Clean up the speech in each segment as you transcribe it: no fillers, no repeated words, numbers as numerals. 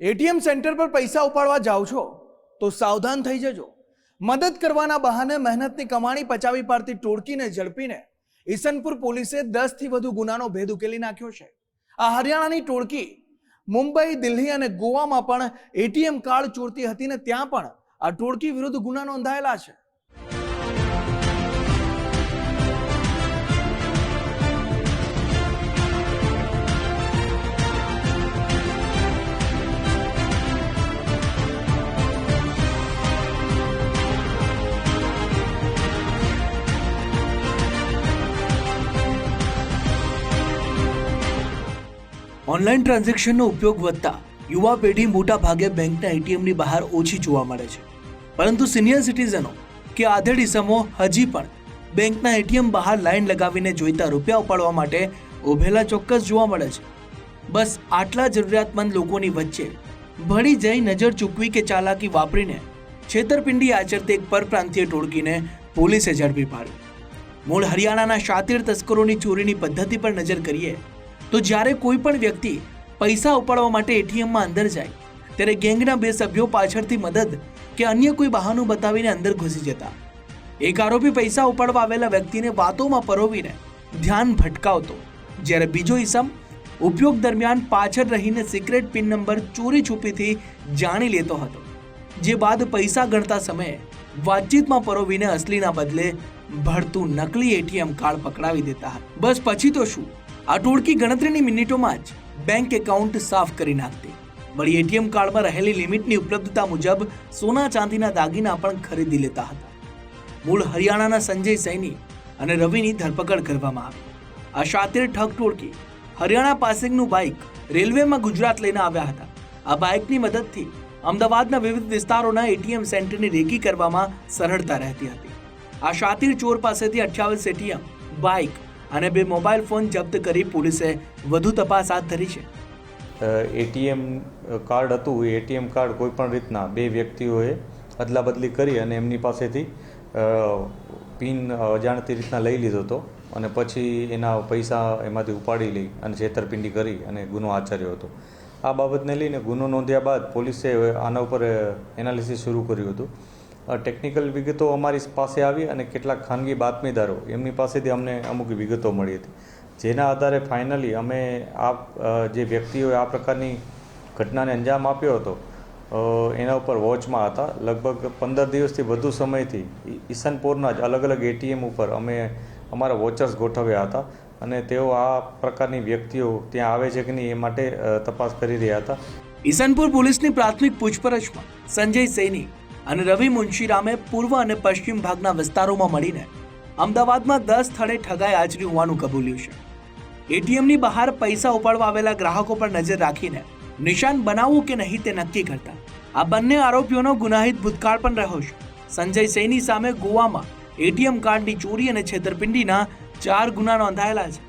ATM centre પર પૈસા ઉપાડવા જાઓ છો તો સાવધાન થઈ જજો. મદદ કરવાના બહાને મહેનતની કમાણી પચાવી પાડતી ટોળકીને ઝડપીને ઈસનપુર પોલીસે 10 થી વધુ ગુનાનો ભેદ ઉકેલી નાખ્યો છે. આ હરિયાણાની ટોળકી મુંબઈ, દિલ્હી અને ગોવામાં પણ એટીએમ કાર્ડ ચોરતી હતી ને ત્યાં પણ આ ટોળકી વિરુદ્ધ ગુના નોંધાયેલા છે. ઓનલાઈન ટ્રાન્ઝેક્શનનો ઉપયોગ વધતા યુવા પેઢી મોટા ભાગે બેંકના એટીએમની બહાર ઓછી જોવા મળે છે, પરંતુ સિનિયર સિટીઝનો કે આધેડ ઇસમો હજી પણ બેંકના એટીએમ બહાર લાઈન લગાવીને જોઈતા રૂપિયા ઉપાડવા માટે ઉભેલા ચોક્કસ જોવા મળે છે. બસ આટલા જરૂરિયાતમંદ લોકોની વચ્ચે ભળી જઈ નજર ચૂકવી કે ચાલાકી વાપરીને છેતરપિંડી આચરતી એક પરપ્રાંતીય ટોળકીને પોલીસે ઝડપી પાડી. મૂળ હરિયાણાના શાતીર તસ્કરોની ચોરીની પદ્ધતિ પર નજર કરીએ તો જ્યારે કોઈ પણ વ્યક્તિ પૈસા ઉપાડવા માટે એટીએમમાં અંદર જાય ત્યારે ગેંગના બે સભ્યો પાછળથી મદદ કે અન્ય કોઈ બહાનું બતાવીને અંદર ઘૂસી જતા. એક આરોપી પૈસા ઉપાડવા આવેલા વ્યક્તિને વાતોમાં પરોવીને ધ્યાન ભટકાવતો, જ્યારે બીજો ઈસમ ઉપયોગ દરમિયાન પાછળ રહીને સિક્રેટ પિન નંબર ચોરી છુપીથી જાણી લેતો હતો, જે બાદ પૈસા ગણતા સમયે વાતચીતમાં પરોવીને અસલીના બદલે ભળતું નકલી એટીએમ કાર્ડ પકડાવી દેતા હતા. બસ પછી તો શું, આ ટોળકી ગણતરીની મિનિટોમાં જ બેંક એકાઉન્ટ સાફ કરી નાખતી. વળી એટીએમ કાર્ડમાં રહેલી લિમિટની ઉપલબ્ધતા મુજબ સોના ચાંદીના દાગીના પણ ખરીદી લેતા હતા. મૂળ હરિયાણાના સંજય સૈની અને રવિની ધરપકડ કરવામાં આવી. આ શાતીર ઠગ ટોળકી હરિયાણા પાસિંગનું બાઇક રેલવેમાં ગુજરાત લઈને આવ્યા હતા. આ બાઇકની મદદથી અમદાવાદના વિવિધ વિસ્તારોના એટીએમ સેન્ટરની રેકી કરવામાં સરળતા રહેતી હતી. આ શાતીર ચોર પાસેથી 28 એટીએમ, બાઇક અને 2 મોબાઈલ ફોન જપ્ત કરી પોલીસે વધુ તપાસ હાથ ધરી છે. એટીએમ કાર્ડ હતું, એ એટીએમ કાર્ડ કોઈ પણ રીતના બે વ્યક્તિઓએ અદલા બદલી કરી અને એમની પાસેથી પિન અજાણતી રીતના લઈ લીધો હતો અને પછી એના પૈસા એમાંથી ઉપાડી લઈ અને છેતરપિંડી કરી અને ગુનો આચર્યો હતો. આ બાબતને લઈને ગુનો નોંધ્યા બાદ પોલીસે આના ઉપર એનાલિસિસ શરૂ કર્યું હતું. ટેકનિકલ વિગતો અમારી પાસે આવી અને કેટલાક ખાનગી બાતમીદારો એમની પાસેથી અમને અમુક વિગતો મળી હતી, જેના આધારે ફાઇનલી અમે જે વ્યક્તિઓએ આ પ્રકારની ઘટનાને અંજામ આપ્યો હતો એના ઉપર વોચમાં હતા. લગભગ 15 દિવસથી વધુ સમયથી ઈસનપુરના જ અલગ અલગ એટીએમ ઉપર અમે અમારા વોચર્સ ગોઠવ્યા હતા અને તેઓ આ પ્રકારની વ્યક્તિઓ ત્યાં આવે છે કે નહીં એ માટે તપાસ કરી રહ્યા હતા. ઈસનપુર પોલીસની પ્રાથમિક પૂછપરછમાં સંજય સૈની અને રવિ મુનશીરામે પૂર્વ અને પશ્ચિમ ભાગના વિસ્તારોમાં મળીને અમદાવાદમાં 10 સ્થળે ઠગાઈ આચરી હોવાનું કબૂલ્યું છે. એટીએમની બહાર પૈસા ઉપાડવા આવેલા ગ્રાહકો પર નજર રાખીને નિશાન બનાવવું કે નહીં તે નક્કી કરતા. આ બંને આરોપીઓનો ગુનાહિત ભૂતકાળ પણ રહ્યો છે. સંજય સૈની સામે ગોવામાં એટીએમ કાર્ડની ચોરી અને છેતરપિંડીના 4 ગુના નોંધાયેલા છે,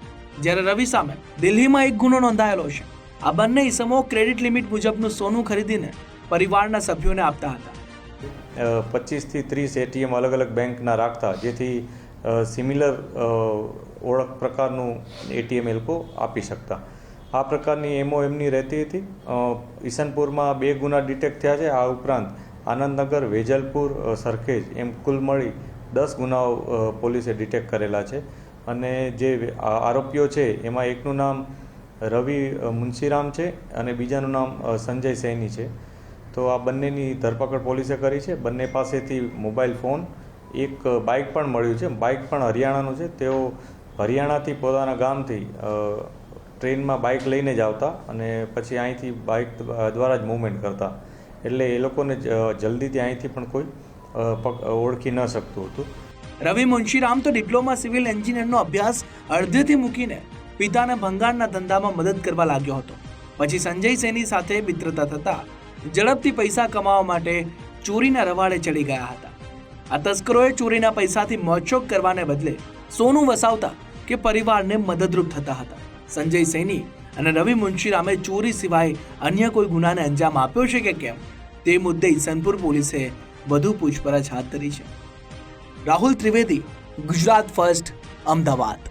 જ્યારે રવિ સામે દિલ્હીમાં 1 ગુનો નોંધાયેલો છે. આ બંને ઇસમો ક્રેડિટ લિમિટ મુજબનું સોનું ખરીદીને પરિવારના સભ્યોને આપતા હતા. 25 થી 30 એટીએમ અલગ અલગ બેંકના રાખતા, જેથી સિમિલર ઓળખ પ્રકારનું એટીએમ એ લોકો આપી શકતા. આ પ્રકારની એમઓ એમની રહેતી હતી. ઈસનપુરમાં 2 ગુના ડિટેક્ટ થયા છે. આ ઉપરાંત આનંદનગર, વેજલપુર, સરખેજ એમ કુલ મળી 10 ગુનાઓ પોલીસે ડિટેક્ટ કરેલા છે. અને જે આરોપીઓ છે એમાં એકનું નામ રવિ મુનશીરામ છે અને બીજાનું નામ સંજય સૈની છે. તો આ બંનેની ધરપકડ પોલીસે કરી છે. બંને પાસેથી મોબાઈલ ફોન, એક બાઇક પણ મળ્યું છે. બાઇક પણ હરિયાણાનું છે. તેઓ હરિયાણાથી પોતાના ગામથી ટ્રેનમાં બાઇક લઈને જ આવતા અને પછી અહીંથી બાઇક દ્વારા જ મૂવમેન્ટ કરતા, એટલે એ લોકોને જલ્દીથી અહીંથી પણ કોઈ ઓળખી ન શકતું હતું. રવિ મુનશીરામ તો ડિપ્લોમા સિવિલ એન્જિનિયરનો અભ્યાસ અડધેથી મૂકીને પિતાને ભંગારના ધંધામાં મદદ કરવા લાગ્યો હતો. પછી સંજય સૈની સાથે મિત્રતા થતા ઝડપથી પૈસા કમાવા માટે ચોરીના રવાડે ચડી ગયા હતા. આ તસ્કરોએ ચોરીના પૈસાથી મોજશોખ કરવાને બદલે સોનું વસાવતા કે પરિવારને મદદરૂપ થતા હતા. સંજય સૈની અને રવિ મુનશીરામે ચોરી સિવાય અન્ય કોઈ ગુનાને અંજામ આપ્યો છે કે કેમ તે મુદ્દે ઈસનપુર પોલીસે વધુ પૂછપરછ હાથ ધરી છે. રાહુલ ત્રિવેદી, ગુજરાત ફર્સ્ટ, અમદાવાદ.